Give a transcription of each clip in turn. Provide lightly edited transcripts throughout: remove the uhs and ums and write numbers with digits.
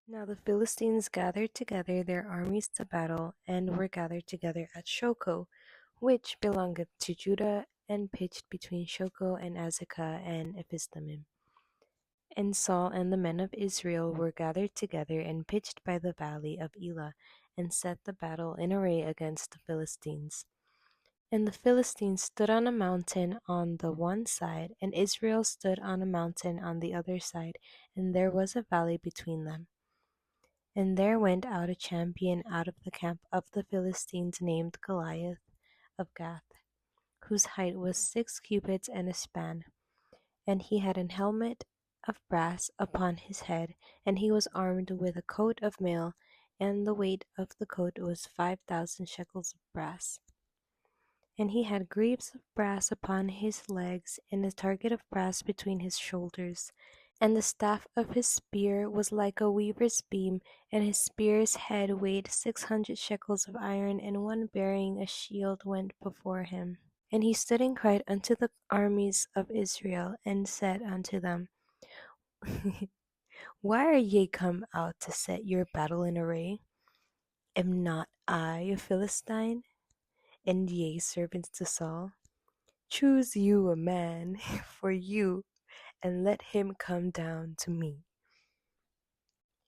Now the Philistines gathered together their armies to battle, and were gathered together at Shoco, which belongeth to Judah, and pitched between Shoco and Azekah and Ephisdammim. And Saul and the men of Israel were gathered together and pitched by the valley of Elah, and set the battle in array against the Philistines. And the Philistines stood on a mountain on the one side, and Israel stood on a mountain on the other side, and there was a valley between them. And there went out a champion out of the camp of the Philistines named Goliath of Gath, whose height was 6 cubits and a span. And he had an helmet of brass upon his head, and he was armed with a coat of mail, and the weight of the coat was 5,000 shekels of brass. And he had greaves of brass upon his legs, and a target of brass between his shoulders. And the staff of his spear was like a weaver's beam, and his spear's head weighed 600 shekels of iron, and one bearing a shield went before him. And he stood and cried unto the armies of Israel, and said unto them, Why are ye come out to set your battle in array? Am not I a Philistine, and ye servants to Saul? Choose you a man for you, and let him come down to me.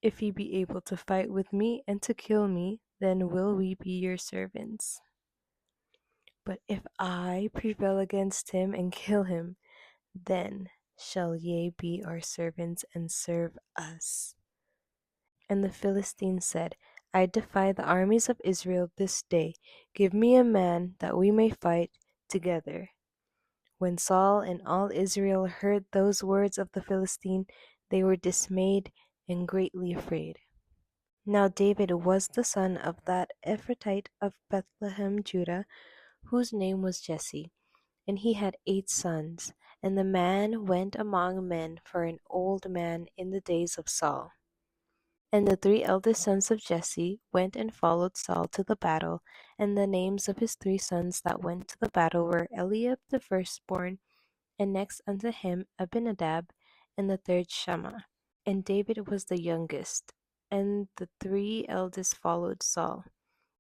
If he be able to fight with me and to kill me, then will we be your servants. But if I prevail against him and kill him, then shall ye be our servants and serve us. And the Philistines said, I defy the armies of Israel this day. Give me a man that we may fight together. When Saul and all Israel heard those words of the Philistine, they were dismayed and greatly afraid. Now David was the son of that Ephrathite of Bethlehem, Judah, whose name was Jesse, and he had 8 sons. And the man went among men for an old man in the days of Saul. And the 3 eldest sons of Jesse went and followed Saul to the battle, and the names of his 3 sons that went to the battle were Eliab the firstborn, and next unto him Abinadab, and the third Shammah. And David was the youngest, and the 3 eldest followed Saul.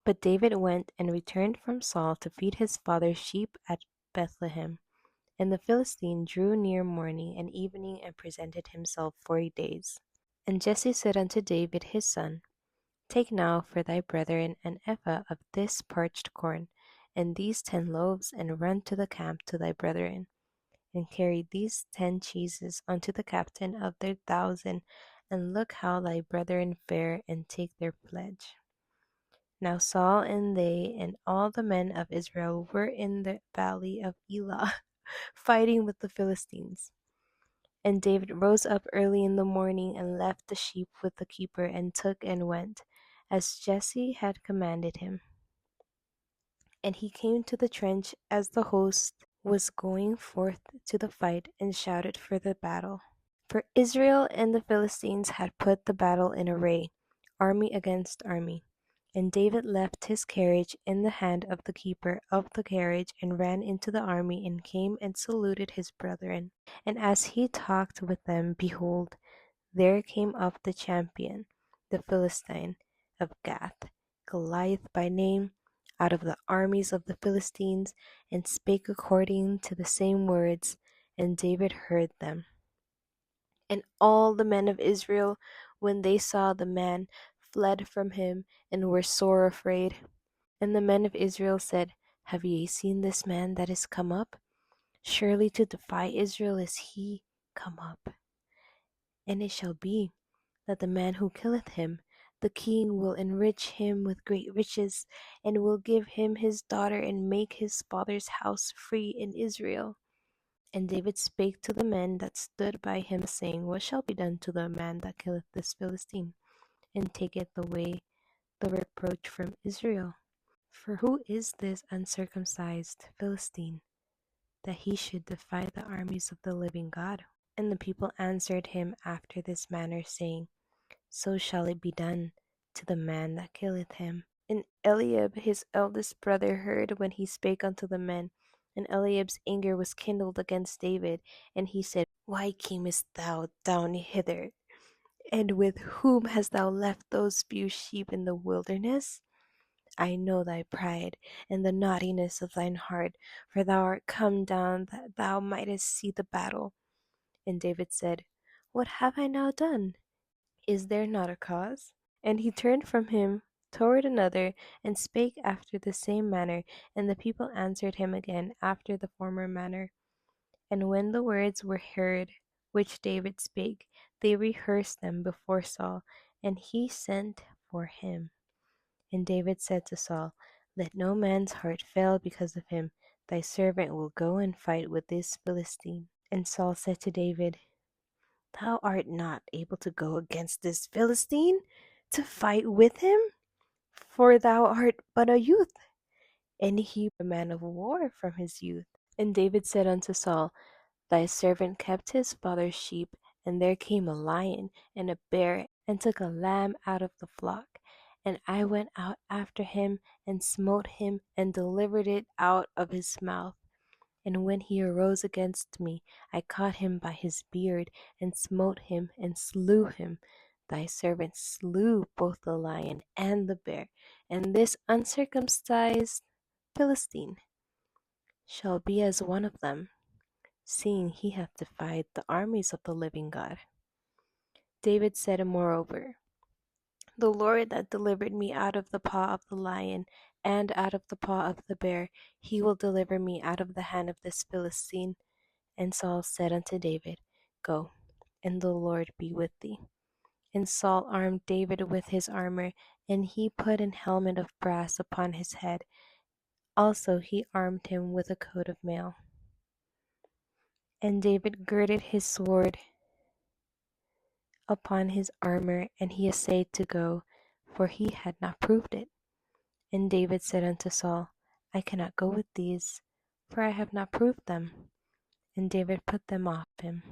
But David went and returned from Saul to feed his father's sheep at Bethlehem. And the Philistine drew near morning and evening and presented himself 40 days. And Jesse said unto David his son, Take now for thy brethren an ephah of this parched corn, and these 10 loaves, and run to the camp to thy brethren, and carry these 10 cheeses unto the captain of their 1,000, and look how thy brethren fare, and take their pledge. Now Saul and they and all the men of Israel were in the valley of Elah, fighting with the Philistines. And David rose up early in the morning, and left the sheep with the keeper, and took and went, as Jesse had commanded him. And he came to the trench as the host was going forth to the fight, and shouted for the battle. For Israel and the Philistines had put the battle in array, army against army. And David left his carriage in the hand of the keeper of the carriage, and ran into the army, and came and saluted his brethren. And as he talked with them, behold, there came up the champion, the Philistine of Gath, Goliath by name, out of the armies of the Philistines, and spake according to the same words, and David heard them. And all the men of Israel, when they saw the man, fled from him, and were sore afraid. And the men of Israel said, Have ye seen this man that is come up? Surely to defy Israel is he come up. And it shall be, that the man who killeth him, the king will enrich him with great riches, and will give him his daughter, and make his father's house free in Israel. And David spake to the men that stood by him, saying, What shall be done to the man that killeth this Philistine, and taketh away the reproach from Israel? For who is this uncircumcised Philistine, that he should defy the armies of the living God? And the people answered him after this manner, saying, So shall it be done to the man that killeth him. And Eliab his eldest brother heard when he spake unto the men. And Eliab's anger was kindled against David, and he said, Why camest thou down hither? And with whom hast thou left those few sheep in the wilderness? I know thy pride and the naughtiness of thine heart, for thou art come down that thou mightest see the battle. And David said, What have I now done? Is there not a cause? And he turned from him toward another, and spake after the same manner, and the people answered him again after the former manner. And when the words were heard which David spake, they rehearsed them before Saul, and he sent for him. And David said to Saul, Let no man's heart fail because of him. Thy servant will go and fight with this Philistine. And Saul said to David, Thou art not able to go against this Philistine, to fight with him, for thou art but a youth, and he a man of war from his youth. And David said unto Saul, Thy servant kept his father's sheep, and there came a lion and a bear, and took a lamb out of the flock. And I went out after him, and smote him, and delivered it out of his mouth. And when he arose against me, I caught him by his beard, and smote him, and slew him. Thy servant slew both the lion and the bear, and this uncircumcised Philistine shall be as one of them, seeing he hath defied the armies of the living God. David said moreover, The Lord that delivered me out of the paw of the lion and out of the paw of the bear, he will deliver me out of the hand of this Philistine. And Saul said unto David, Go, and the Lord be with thee. And Saul armed David with his armor, and he put an helmet of brass upon his head. Also he armed him with a coat of mail. And David girded his sword upon his armor, and he essayed to go, for he had not proved it. And David said unto Saul, I cannot go with these, for I have not proved them. And David put them off him.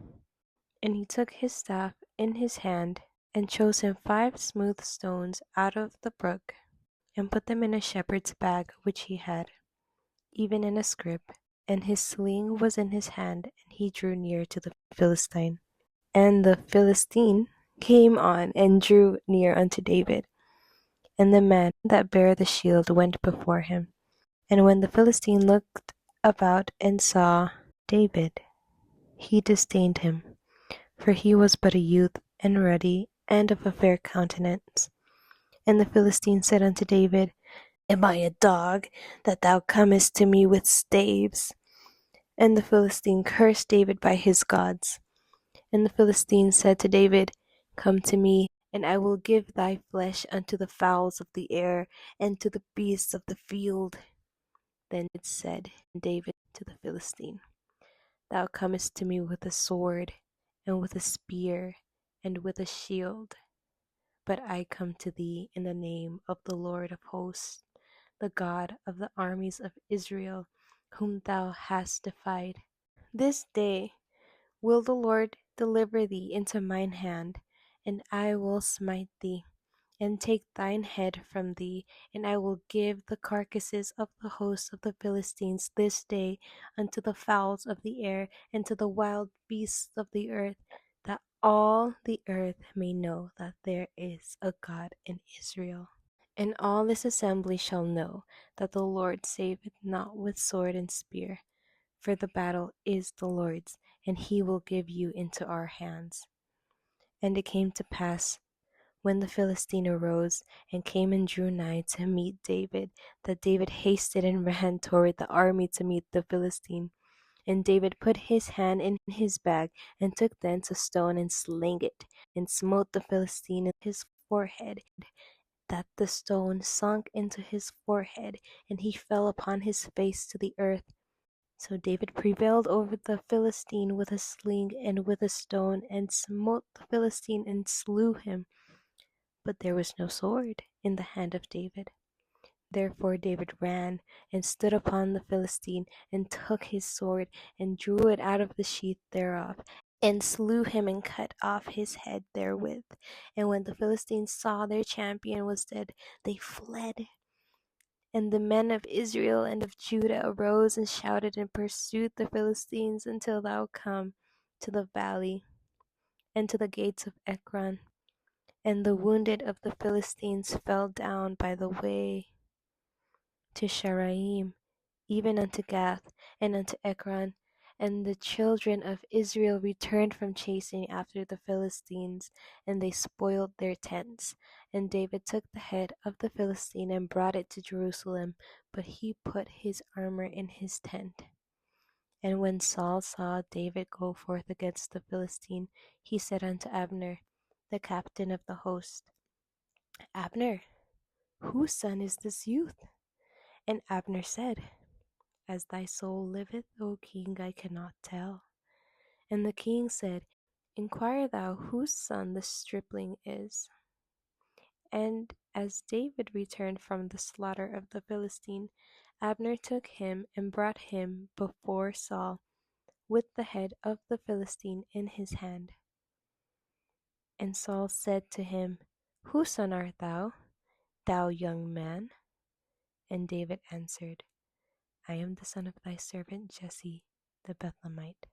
And he took his staff in his hand, and chose him 5 smooth stones out of the brook, and put them in a shepherd's bag which he had, even in a scrip, and his sling was in his hand, and he drew near to the Philistine. And the Philistine came on and drew near unto David, and the man that bare the shield went before him. And when the Philistine looked about and saw David, he disdained him, for he was but a youth, and ruddy, and of a fair countenance. And the Philistine said unto David, Am I a dog, that thou comest to me with staves? And the Philistine cursed David by his gods. And the Philistine said to David, Come to me, and I will give thy flesh unto the fowls of the air, and to the beasts of the field. Then it said David to the Philistine, Thou comest to me with a sword, and with a spear, and with a shield. But I come to thee in the name of the Lord of hosts, the God of the armies of Israel, whom thou hast defied. This day will the Lord deliver thee into mine hand, and I will smite thee, and take thine head from thee, and I will give the carcasses of the hosts of the Philistines this day unto the fowls of the air, and to the wild beasts of the earth, that all the earth may know that there is a God in Israel. And all this assembly shall know that the Lord saveth not with sword and spear, for the battle is the Lord's, and he will give you into our hands. And it came to pass, when the Philistine arose and came and drew nigh to meet David, that David hasted and ran toward the army to meet the Philistine. And David put his hand in his bag, and took thence a stone, and slang it, and smote the Philistine in his forehead, that the stone sunk into his forehead, and he fell upon his face to the earth. So David prevailed over the Philistine with a sling and with a stone, and smote the Philistine and slew him. But there was no sword in the hand of David. Therefore David ran and stood upon the Philistine, and took his sword, and drew it out of the sheath thereof, and slew him, and cut off his head therewith. And when the Philistines saw their champion was dead, they fled. And the men of Israel and of Judah arose and shouted and pursued the Philistines until thou come to the valley and to the gates of Ekron. And the wounded of the Philistines fell down by the way to Sharaim, even unto Gath, and unto Ekron. And the children of Israel returned from chasing after the Philistines, and they spoiled their tents. And David took the head of the Philistine and brought it to Jerusalem, but he put his armor in his tent. And when Saul saw David go forth against the Philistine, he said unto Abner, the captain of the host, Abner, whose son is this youth? And Abner said, As thy soul liveth, O king, I cannot tell. And the king said, Inquire thou whose son the stripling is. And as David returned from the slaughter of the Philistine, Abner took him and brought him before Saul with the head of the Philistine in his hand. And Saul said to him, Whose son art thou, thou young man? And David answered, I am the son of thy servant Jesse the Bethlehemite.